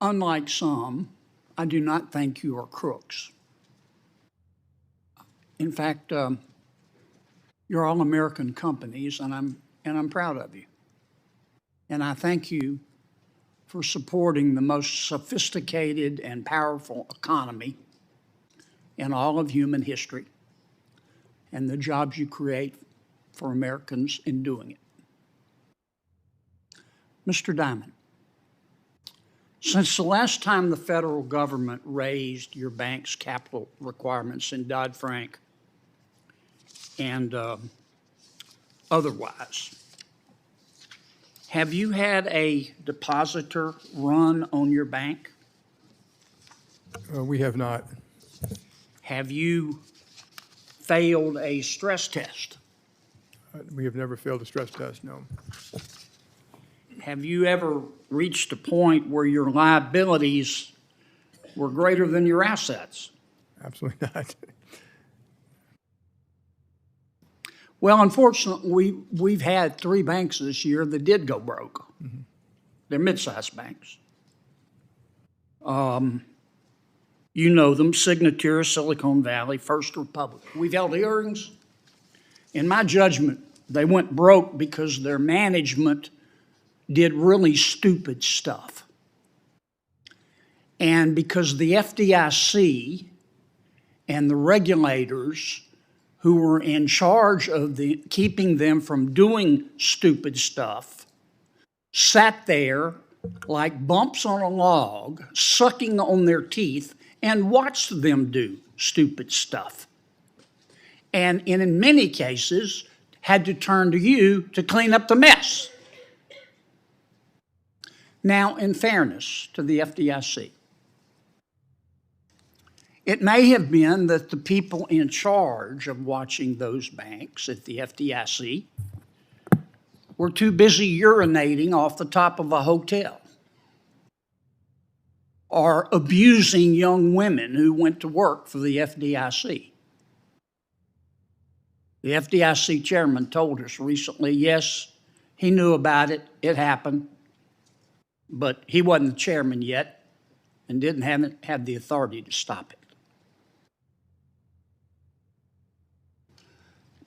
unlike some, I do not think you are crooks. In fact, you're all American companies, and I'm proud of you. And I thank you for supporting the most sophisticated and powerful economy in all of human history, and the jobs you create for Americans in doing it. Mr. Dimon, since the last time the federal government raised your bank's capital requirements in Dodd-Frank and otherwise, have you had a depositor run on your bank? We have not. Have you failed a stress test? We have never failed a stress test, no. Have you ever reached a point where your liabilities were greater than your assets? Absolutely not. Well, unfortunately, we've had 3 banks this year that did go broke. Mm-hmm. They're mid-sized banks. You know them: Signature, Silicon Valley, First Republic. We've held hearings. In my judgment, they went broke because their management did really stupid stuff. And because the FDIC and the regulators who were in charge of keeping them from doing stupid stuff sat there like bumps on a log, sucking on their teeth, and watched them do stupid stuff. And in many cases, had to turn to you to clean up the mess. Now, in fairness to the FDIC, it may have been that the people in charge of watching those banks at the FDIC were too busy urinating off the top of a hotel or abusing young women who went to work for the FDIC. The FDIC chairman told us recently, yes, he knew about it, it happened, but he wasn't the chairman yet and didn't have the authority to stop it.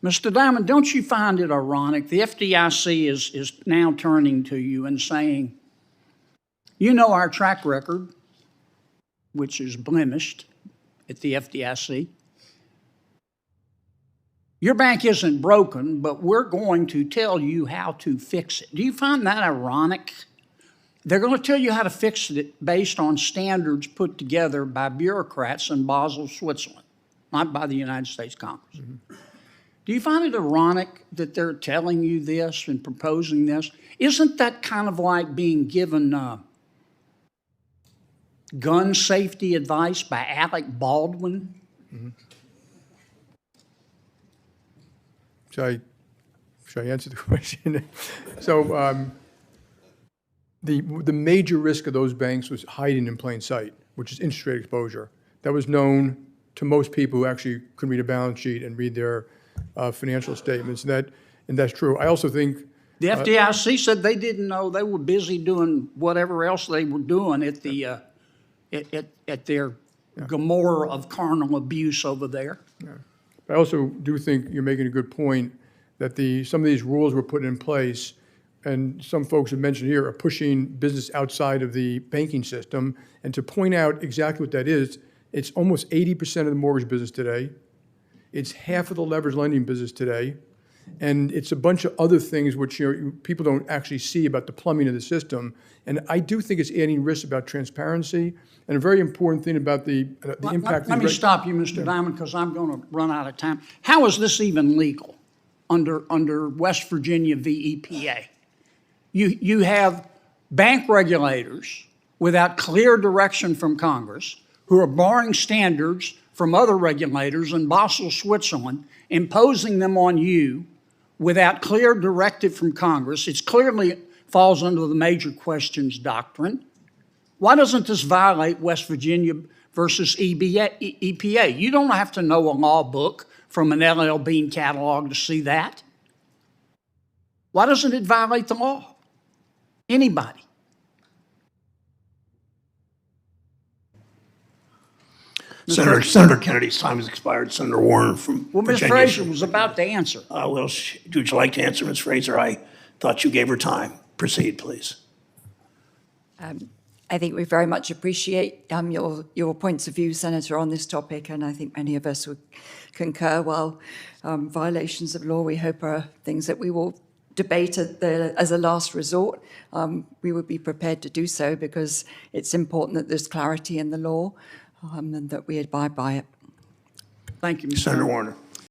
Mr. Dimon, don't you find it ironic? The FDIC is now turning to you and saying, you know our track record, which is blemished at the FDIC. Your bank isn't broken, but we're going to tell you how to fix it. Do you find that ironic? They're going to tell you how to fix it based on standards put together by bureaucrats in Basel, Switzerland, not by the United States Congress. Mm-hmm. Do you find it ironic that they're telling you this and proposing this? Isn't that kind of like being given gun safety advice by Alec Baldwin? Mm-hmm. Should I answer the question? So the major risk of those banks was hiding in plain sight, which is interest rate exposure. That was known to most people who actually could read a balance sheet and read their financial statements, and that's true. I also think the FDIC said they didn't know. They were busy doing whatever else they were doing at the at their Gomorrah of carnal abuse over there. Yeah. But I also do think you're making a good point that some of these rules were put in place, and some folks have mentioned here, are pushing business outside of the banking system. And to point out exactly what that is, it's almost 80% of the mortgage business today. It's half of the leveraged lending business today. And it's a bunch of other things which people don't actually see about the plumbing of the system. And I do think it's adding risk about transparency, and a very important thing about the impact. Let me stop you, Mr. Dimon, because I'm going to run out of time. How is this even legal under West Virginia v. EPA? You have bank regulators without clear direction from Congress who are borrowing standards from other regulators in Basel, Switzerland, imposing them on you without clear directive from Congress. It clearly falls under the major questions doctrine. Why doesn't this violate West Virginia versus EPA? You don't have to know a law book from an LL Bean catalog to see that. Why doesn't it violate the law? Anybody? Senator Kennedy's time has expired. Senator Warner from Well, Ms. Virginia. Fraser was about to answer. Would you like to answer, Ms. Fraser? I thought you gave her time. Proceed, please. I think we very much appreciate your points of view, Senator, on this topic, and I think many of us would concur. While violations of law, we hope, are things that we will debate as a last resort, we would be prepared to do so because it's important that there's clarity in the law and that we abide by it. Thank you, Mr. Senator Warner.